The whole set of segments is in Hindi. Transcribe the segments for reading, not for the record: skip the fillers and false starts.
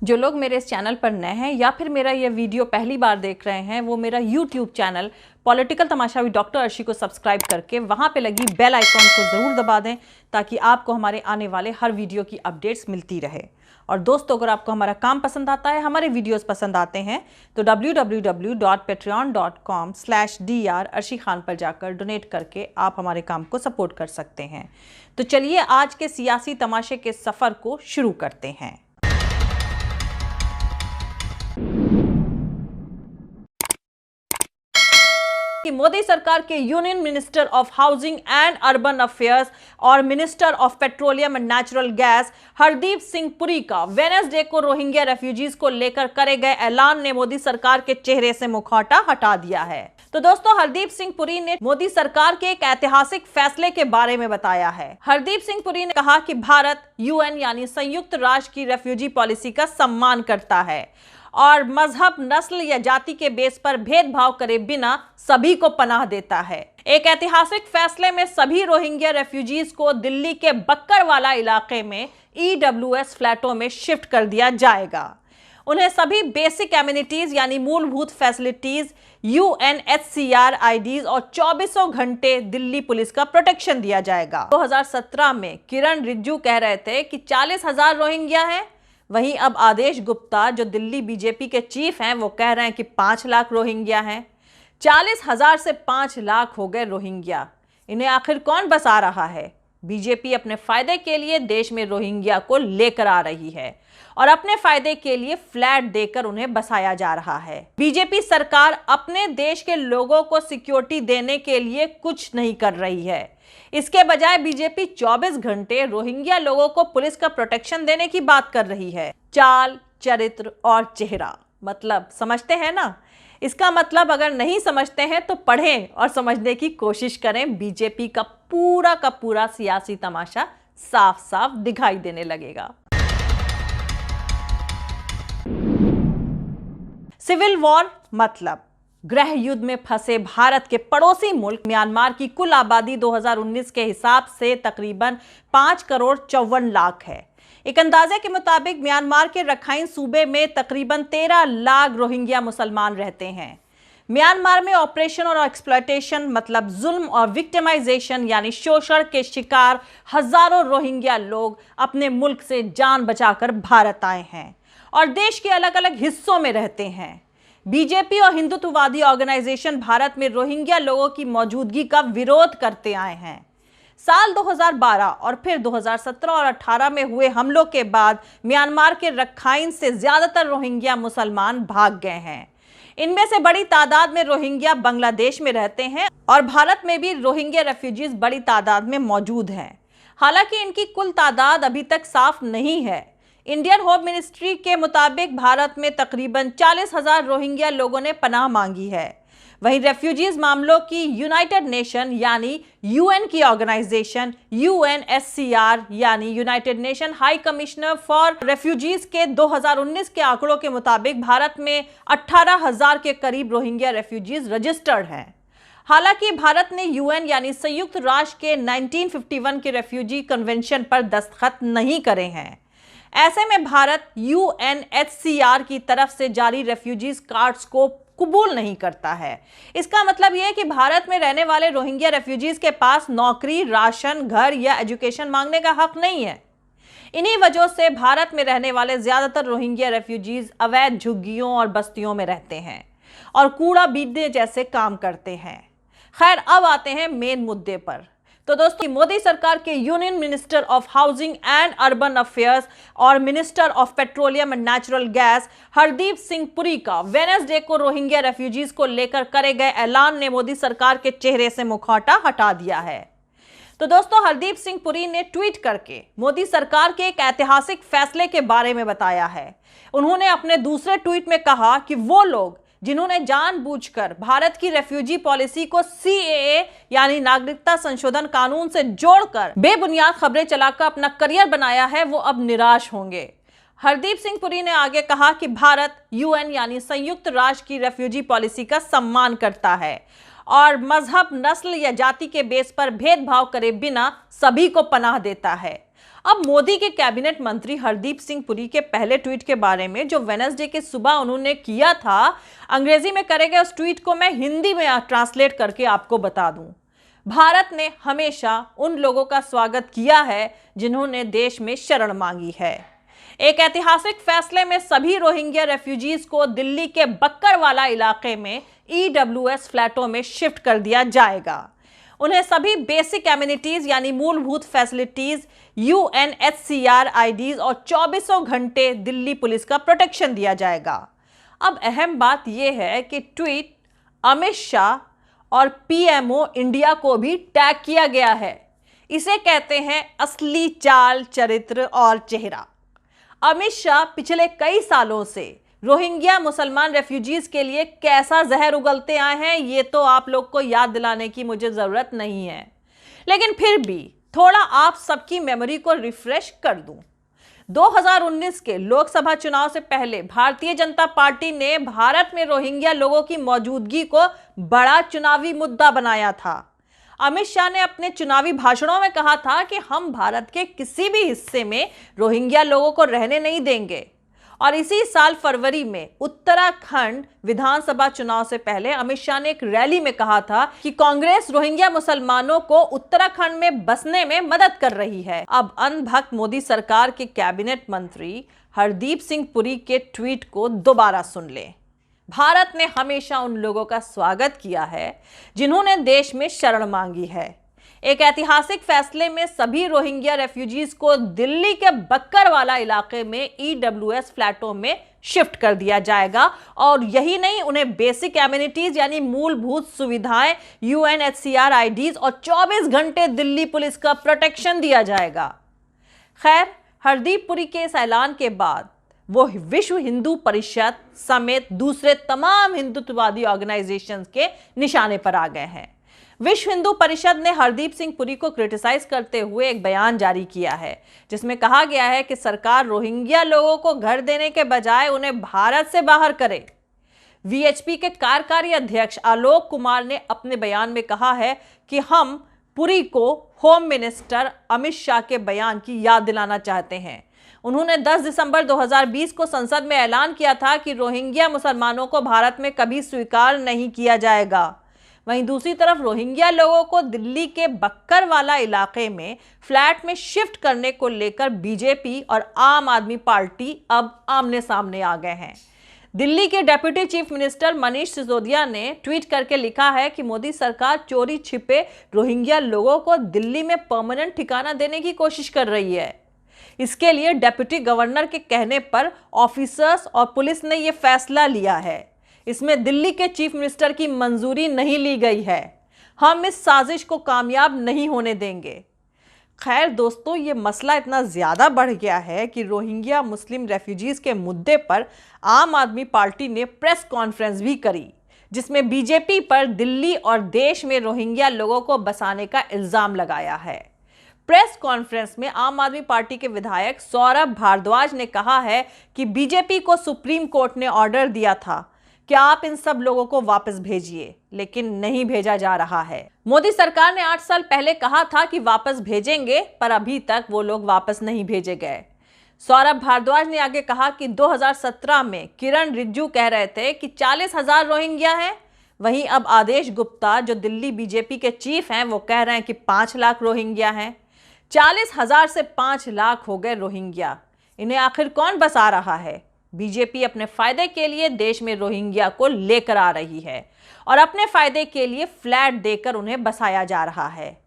जो लोग मेरे इस चैनल पर नए हैं या फिर मेरा ये वीडियो पहली बार देख रहे हैं, वो मेरा YouTube channel political Tamasha with doctor Arshi को सब्सक्राइब करके वहां पे लगी बेल आइकॉन को जरूर दबा दें ताकि आपको हमारे आने वाले हर वीडियो की अपडेट्स मिलती रहे। और दोस्तों, अगर आपको हमारा काम पसंद आता है, हमारे वीडियोस पसंद आते हैं तो www.patreon.com/dr अर्शी खान पर जाकर डोनेट करके आप हमारे काम को सपोर्ट कर सकते हैं। तो चलिए आज के सियासी तमाशे के सफर को शुरू करते हैं। कि मोदी सरकार के union minister of housing and urban affairs और minister of petroleum and natural gas Hardeep Singh Puri का वेडनेसडे को रोहिंग्या रेफ्यूजीज को लेकर करे गए ऐलान ने मोदी सरकार के चेहरे से मुखौटा हटा दिया है। तो दोस्तों, हरदीप सिंह पुरी ने मोदी सरकार के एक ऐतिहासिक फैसले के बारे में बताया है। हरदीप सिंह पुरी ने कहा कि भारत यूएन यानी संयुक्त राष्ट्र की रेफ्यूजी पॉलिसी का सम्मान करता है और मजहब, नस्ल या जाति के बेस पर भेदभाव करे बिना सभी को पनाह देता है। एक ऐतिहासिक फैसले में सभी रोहिंग्या रेफ्यूजीज को दिल्ली के बक्करवाला इलाके में EWS फ्लैटों में शिफ्ट कर दिया जाएगा। उन्हें सभी बेसिक एमिनिटीज यानी मूलभूत फैसिलिटीज, UNHCR IDs और 24 घंटे दिल्ली पुलिस का प्रोटेक्शन दिया जाएगा। 2017 में किरण रिजिजू कह रहे थे कि 40,000 रोहिंग्या हैं। वहीं अब आदेश गुप्ता, जो दिल्ली बीजेपी के चीफ हैं, वो कह रहे हैं कि 5 लाख रोहिंग्या हैं। 40,000 से 5 लाख हो गए रोहिंग्या। इन्हें आखिर कौन बसा रहा है? बीजेपी अपने फायदे के लिए देश में रोहिंग्या को लेकर आ रही है और अपने फायदे के लिए फ्लैट देकर उन्हें बसाया जा रहा है। बीजेपी सरकार अपने देश के लोगों को सिक्योरिटी देने के लिए कुछ नहीं कर रही है। इसके बजाय बीजेपी 24 घंटे रोहिंग्या लोगों को पुलिस का प्रोटेक्शन देने की बात कर रही है। चाल, चरित्र और चेहरा, मतलब समझते हैं ना? इसका मतलब अगर नहीं समझते हैं तो पढ़ें और समझने की कोशिश करें। बीजेपी का पूरा सियासी तमाशा साफ साफ दिखाई देने लगेगा। सिविल वॉर मतलब गृह युद्ध में फंसे भारत के पड़ोसी मुल्क म्यांमार की कुल आबादी 2019 के हिसाब से तकरीबन 5,54,00,000 है। एक अंदाजे के मुताबिक म्यांमार के रखाइन सूबे में तकरीबन 13 लाख रोहिंग्या मुसलमान रहते हैं। म्यांमार में ऑपरेशन और एक्सप्लॉयटेशन मतलब जुल्म और विक्टिमाइजेशन यानी शोषण के शिकार हजारों रोहिंग्या लोग अपने मुल्क से जान बचाकर भारत आए हैं और देश के अलग अलग हिस्सों में रहते हैं। बीजेपी और हिंदुत्ववादी ऑर्गेनाइजेशन भारत में रोहिंग्या लोगों की मौजूदगी का विरोध करते आए हैं। साल 2012 और फिर 2017 और 18 में हुए हमलों के बाद म्यांमार के रखाइन से ज्यादातर रोहिंग्या मुसलमान भाग गए हैं। इनमें से बड़ी तादाद में रोहिंग्या बांग्लादेश में रहते हैं और भारत में भी रोहिंग्या रेफ्यूजीज बड़ी तादाद में मौजूद हैं। हालांकि इनकी कुल तादाद अभी तक साफ नहीं है। इंडियन होम मिनिस्ट्री के मुताबिक भारत में तकरीबन 40,000 रोहिंग्या लोगों ने पनाह मांगी है। वहीं रेफ्यूजीज मामलों की यूनाइटेड नेशन यानी यूएन की ऑर्गेनाइजेशन UNHCR यानी United nation high commissioner for refugees के 2019 के आंकड़ों के मुताबिक भारत में 18,000 के करीब रोहिंग्या रेफ्यूजीज रजिस्टर्ड हैं। हालांकि भारत ने यूएन यानी संयुक्त राष्ट्र के 1951 के रेफ्यूजी कन्वेंशन पर दस्तखत नहीं करे हैं। ऐसे में भारत UNHCR की तरफ से जारी रेफ्यूजीज कार्ड्स को कबूल नहीं करता है। इसका मतलब यह है कि भारत में रहने वाले रोहिंग्या रेफ्यूजीज के पास नौकरी, राशन, घर या एजुकेशन मांगने का हक नहीं है। इन्हीं वजहों से भारत में रहने वाले ज्यादातर रोहिंग्या रेफ्यूजीज अवैध झुग्गियों और बस्तियों में रहते हैं और कूड़ा बीनने जैसे काम करते हैं। खैर, अब आते हैं मेन मुद्दे पर। तो दोस्तों, मोदी सरकार के union minister of housing and urban affairs और minister of petroleum and natural gas Hardeep Singh Puri का वेडनेसडे को रोहिंग्या रेफ्यूजीज को लेकर करे गए ऐलान ने मोदी सरकार के चेहरे से मुखौटा हटा दिया है। तो दोस्तों, हरदीप सिंह पुरी ने ट्वीट करके मोदी सरकार के एक ऐतिहासिक फैसले के बारे में बताया है। उन्होंने अपने दूसरे ट्वीट में कहा कि वो लोग जिन्होंने जानबूझकर भारत की रेफ्यूजी पॉलिसी को CAA यानी नागरिकता संशोधन कानून से जोड़कर बेबुनियाद खबरें चलाकर अपना करियर बनाया है, वो अब निराश होंगे। हरदीप सिंह पुरी ने आगे कहा कि भारत UN यानी संयुक्त राष्ट्र की रेफ्यूजी पॉलिसी का सम्मान करता है और मजहब, नस्ल या जाति के बेस पर भेदभाव करे बिना सभी को पनाह देता है। अब मोदी के कैबिनेट मंत्री हरदीप सिंह पुरी के पहले ट्वीट के बारे में जो वेडनेसडे की सुबह उन्होंने किया था, अंग्रेजी में करे गए उस ट्वीट को मैं हिंदी में ट्रांसलेट करके आपको बता दूं। भारत ने हमेशा उन लोगों का स्वागत किया है जिन्होंने देश में शरण मांगी है। एक ऐतिहासिक फैसले में सभी रोहिंग्या रेफ्यूजीज को दिल्ली के बक्करवाला इलाके में EWS फ्लैटों में शिफ्ट कर दिया जाएगा। उन्हें सभी बेसिक एमिनिटीज यानी मूलभूत फैसिलिटीज, UNHCR IDs और 24 घंटे दिल्ली पुलिस का प्रोटेक्शन दिया जाएगा। अब अहम बात यह है कि ट्वीट अमित शाह और PMO इंडिया को भी टैग किया गया है। इसे कहते हैं असली चाल, चरित्र और चेहरा। अमित शाह पिछले कई सालों से रोहिंग्या मुसलमान रेफ्यूजीज के लिए कैसा जहर उगलते आए हैं, ये तो आप लोग को याद दिलाने की मुझे जरूरत नहीं है, लेकिन फिर भी थोड़ा आप सबकी मेमोरी को रिफ्रेश कर दूं। 2019 के लोकसभा चुनाव से पहले भारतीय जनता पार्टी ने भारत में रोहिंग्या लोगों की मौजूदगी को बड़ा चुनावी मुद्दा बनाया था। अमित शाह ने अपने चुनावी भाषणों में कहा था कि हम भारत के किसी भी हिस्से में रोहिंग्या लोगों को रहने नहीं देंगे। और इसी साल फरवरी में उत्तराखंड विधानसभा चुनाव से पहले अमित शाह ने एक रैली में कहा था कि कांग्रेस रोहिंग्या मुसलमानों को उत्तराखंड में बसने में मदद कर रही है। अब अनभक्त मोदी सरकार के कैबिनेट मंत्री हरदीप सिंह पुरी के ट्वीट को दोबारा सुन लें। भारत ने हमेशा उन लोगों का स्वागत किया है जिन्होंने देश में शरण मांगी है। एक ऐतिहासिक फैसले में सभी रोहिंग्या रेफ्यूजीज को दिल्ली के बक्करवाला इलाके में EWS फ्लैटों में शिफ्ट कर दिया जाएगा और यही नहीं, उन्हें बेसिक एमिनिटीज यानी मूलभूत सुविधाएं, UNHCR IDs और 24 घंटे दिल्ली पुलिस का प्रोटेक्शन दिया जाएगा। खैर, हरदीप पुरी के इस ऐलान के बाद वो विश्व हिंदू परिषद समेत दूसरे तमाम हिंदुत्ववादी ऑर्गेनाइजेशंस के निशाने पर आ गए हैं। विश्व हिंदू परिषद ने हरदीप सिंह पुरी को क्रिटिसाइज करते हुए एक बयान जारी किया है, जिसमें कहा गया है कि सरकार रोहिंग्या लोगों को घर देने के बजाय उन्हें भारत से बाहर करे। VHP के कार्यकारी अध्यक्ष आलोक कुमार ने अपने बयान में कहा है कि हम पुरी को होम मिनिस्टर अमित शाह के बयान की याद दिलाना चाहते हैं। उन्होंने 10 दिसंबर 2020 को संसद में ऐलान किया था कि रोहिंग्या मुसलमानों को भारत में कभी स्वीकार नहीं किया जाएगा। वहीं दूसरी तरफ रोहिंग्या लोगों को दिल्ली के बक्करवाला इलाके में फ्लैट में शिफ्ट करने को लेकर बीजेपी और आम आदमी पार्टी अब आमने सामने आ गए हैं। दिल्ली के deputy chief minister Manish Sisodia ने ट्वीट करके लिखा है कि मोदी सरकार चोरी छिपे रोहिंग्या लोगों को दिल्ली में परमानेंट ठिकाना देने की कोशिश कर रही है। इसके लिए डेप्यूटी गवर्नर के कहने पर ऑफिसर्स और पुलिस ने यह फैसला लिया है। इसमें दिल्ली के चीफ मिनिस्टर की मंजूरी नहीं ली गई है। हम इस साजिश को कामयाब नहीं होने देंगे। खैर दोस्तों, ये मसला इतना ज़्यादा बढ़ गया है कि रोहिंग्या मुस्लिम रेफ्यूजीज़ के मुद्दे पर आम आदमी पार्टी ने प्रेस कॉन्फ्रेंस भी करी, जिसमें बीजेपी पर दिल्ली और देश में रोहिंग्या लोगों को बसाने का इल्ज़ाम लगाया है। प्रेस कॉन्फ्रेंस में आम आदमी पार्टी के विधायक सौरभ भारद्वाज ने कहा है कि बीजेपी को सुप्रीम कोर्ट ने ऑर्डर दिया था कि आप इन सब लोगों को वापस भेजिए, लेकिन नहीं भेजा जा रहा है। मोदी सरकार ने 8 साल पहले कहा था कि वापस भेजेंगे, पर अभी तक वो लोग वापस नहीं भेजे गए। सौरभ भारद्वाज ने आगे कहा कि 2017 में किरण रिजिजू कह रहे थे कि 40,000 रोहिंग्या हैं। वहीं अब आदेश गुप्ता, जो दिल्ली बीजेपी के चीफ हैं, वो कह रहे हैं कि 5 लाख रोहिंग्या हैं। 40,000 से 5 लाख हो गए रोहिंग्या। इन्हें आखिर कौन बसा रहा है? बीजेपी अपने फायदे के लिए देश में रोहिंग्या को लेकर आ रही है और अपने फायदे के लिए फ्लैट देकर उन्हें बसाया जा रहा है।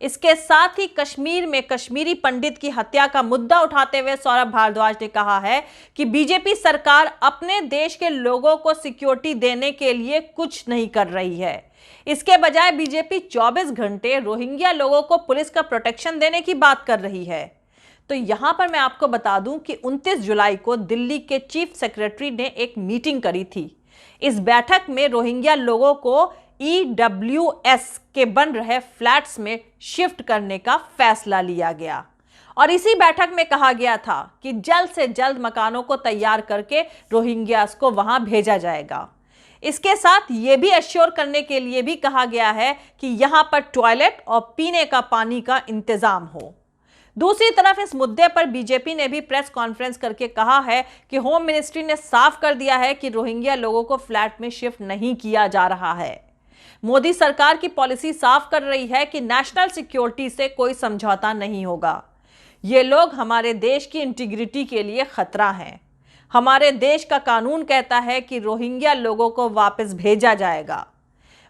इसके साथ ही कश्मीर में कश्मीरी पंडित की हत्या का मुद्दा उठाते हुए सौरभ भारद्वाज ने कहा है कि बीजेपी सरकार अपने देश के लोगों को सिक्योरिटी देने के लिए कुछ नहीं कर रही है। इसके बजाय बीजेपी 24 घंटे रोहिंग्या लोगों को पुलिस का प्रोटेक्शन देने की बात कर रही है। तो यहां पर मैं आपको बता दूं कि 29 जुलाई को दिल्ली के चीफ सेक्रेटरी ने एक मीटिंग करी थी। इस बैठक में रोहिंग्या लोगों को EWS के बन रहे फ्लैट्स में शिफ्ट करने का फैसला लिया गया और इसी बैठक में कहा गया था कि जल्द से जल्द मकानों को तैयार करके रोहिंग्यास को वहां भेजा जाएगा। इसके साथ ये भी एश्योर करने के लिए भी कहा गया है कि यहां पर टॉयलेट और पीने का पानी का इंतजाम हो। दूसरी तरफ इस मुद्दे पर बीजेपी ने भी प्रेस कॉन्फ्रेंस करके कहा है कि होम मिनिस्ट्री ने साफ कर दिया है कि रोहिंग्या लोगों को फ्लैट में शिफ्ट नहीं किया जा रहा है। मोदी सरकार की पॉलिसी साफ कर रही है कि नेशनल सिक्योरिटी से कोई समझौता नहीं होगा। ये लोग हमारे देश की इंटीग्रिटी के लिए खतरा हैं। हमारे देश का कानून कहता है कि रोहिंग्या लोगों को वापस भेजा जाएगा।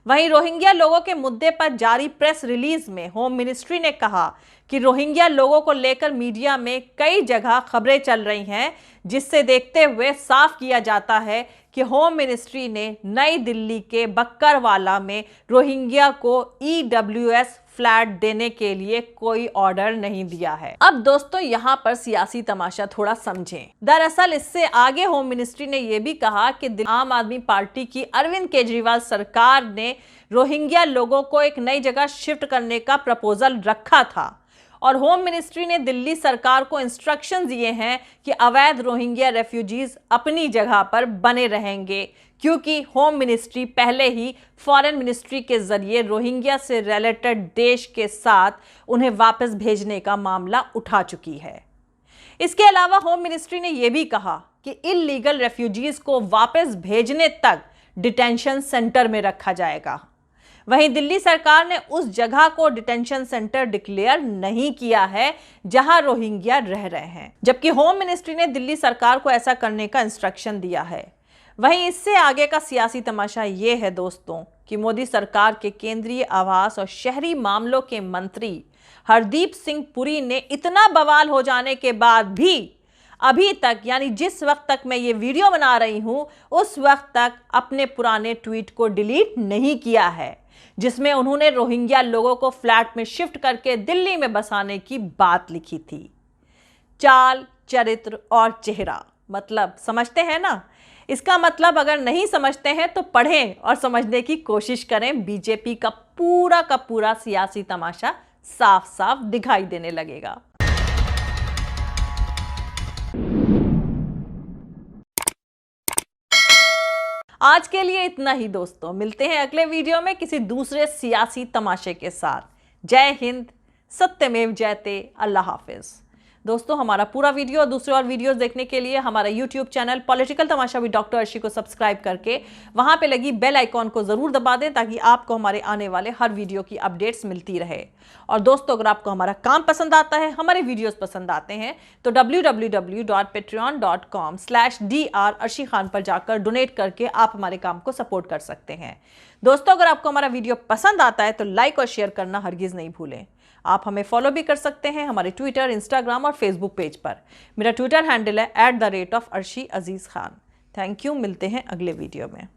वहीं रोहिंग्या लोगों के मुद्दे पर जारी प्रेस रिलीज में होम मिनिस्ट्री ने कहा कि रोहिंग्या लोगों को लेकर मीडिया में कई जगह खबरें चल रही हैं, जिससे देखते हुए साफ किया जाता है कि होम मिनिस्ट्री ने नई दिल्ली के बक्करवाला में रोहिंग्या को EWS फ्लैट देने के लिए कोई ऑर्डर नहीं दिया है। अब दोस्तों यहां पर सियासी तमाशा थोड़ा समझें। दरअसल इससे आगे होम मिनिस्ट्री ने यह भी कहा कि आम आदमी पार्टी की अरविंद केजरीवाल सरकार ने रोहिंग्या लोगों को एक नई जगह शिफ्ट करने का प्रपोजल रखा था और होम मिनिस्ट्री ने दिल्ली सरकार को इंस्ट्रक्शंस दिए हैं कि अवैध रोहिंग्या रेफ्यूजीज अपनी जगह पर बने रहेंगे, क्योंकि होम मिनिस्ट्री पहले ही फॉरेन मिनिस्ट्री के जरिए रोहिंग्या से रिलेटेड देश के साथ उन्हें वापस भेजने का मामला उठा चुकी है। इसके अलावा होम मिनिस्ट्री ने यह भी कहा कि इल्लीगल रेफ्यूजीज को वापस भेजने तक डिटेंशन सेंटर में रखा जाएगा। वहीं दिल्ली सरकार ने उस जगह को डिटेंशन सेंटर डिक्लेयर नहीं किया है जहां रोहिंग्या रह रहे हैं, जबकि होम मिनिस्ट्री ने दिल्ली सरकार को ऐसा करने का इंस्ट्रक्शन दिया है। वहीं इससे आगे का सियासी तमाशा ये है दोस्तों कि मोदी सरकार के केंद्रीय आवास और शहरी मामलों के मंत्री हरदीप सिंह पुरी ने इतना बवाल हो जाने के बाद भी अभी तक, यानी जिस वक्त तक मैं ये वीडियो बना रही हूं उस वक्त तक अपने पुराने ट्वीट को डिलीट नहीं किया है, जिसमें उन्होंने रोहिंग्या लोगों को फ्लैट में शिफ्ट करके दिल्ली में बसाने की बात लिखी थी। चाल, चरित्र और चेहरा, मतलब समझते हैं ना? इसका मतलब अगर नहीं समझते हैं तो पढ़ें और समझने की कोशिश करें। बीजेपी का पूरा सियासी तमाशा साफ साफ दिखाई देने लगेगा। आज के लिए इतना ही दोस्तों, मिलते हैं अगले वीडियो में किसी दूसरे सियासी तमाशे के साथ। जय हिंद, सत्यमेव जयते, अल्लाह हाफिज। दोस्तों हमारा पूरा वीडियो और दूसरे और वीडियोस देखने के लिए हमारा YouTube channel political Tamasha with doctor Arshi को सब्सक्राइब करके वहां पे लगी बेल आइकॉन को जरूर दबा दें, ताकि आपको हमारे आने वाले हर वीडियो की अपडेट्स मिलती रहे। और दोस्तों अगर आपको हमारा काम पसंद आता है, हमारे वीडियोस पसंद आते हैं, तो www.patreon.com/dr अर्शी खान पर जाकर डोनेट करके आप हमारे काम को सपोर्ट कर सकते हैं। दोस्तों अगर आपको हमारा वीडियो पसंद आता है तो लाइक और शेयर करना हरगिज नहीं भूलें। आप हमें फॉलो भी कर सकते हैं हमारे ट्विटर, इंस्टाग्राम और फेसबुक पेज पर। मेरा ट्विटर हैंडल है @arshi_aziz khan। थैंक यू, मिलते हैं अगले वीडियो में।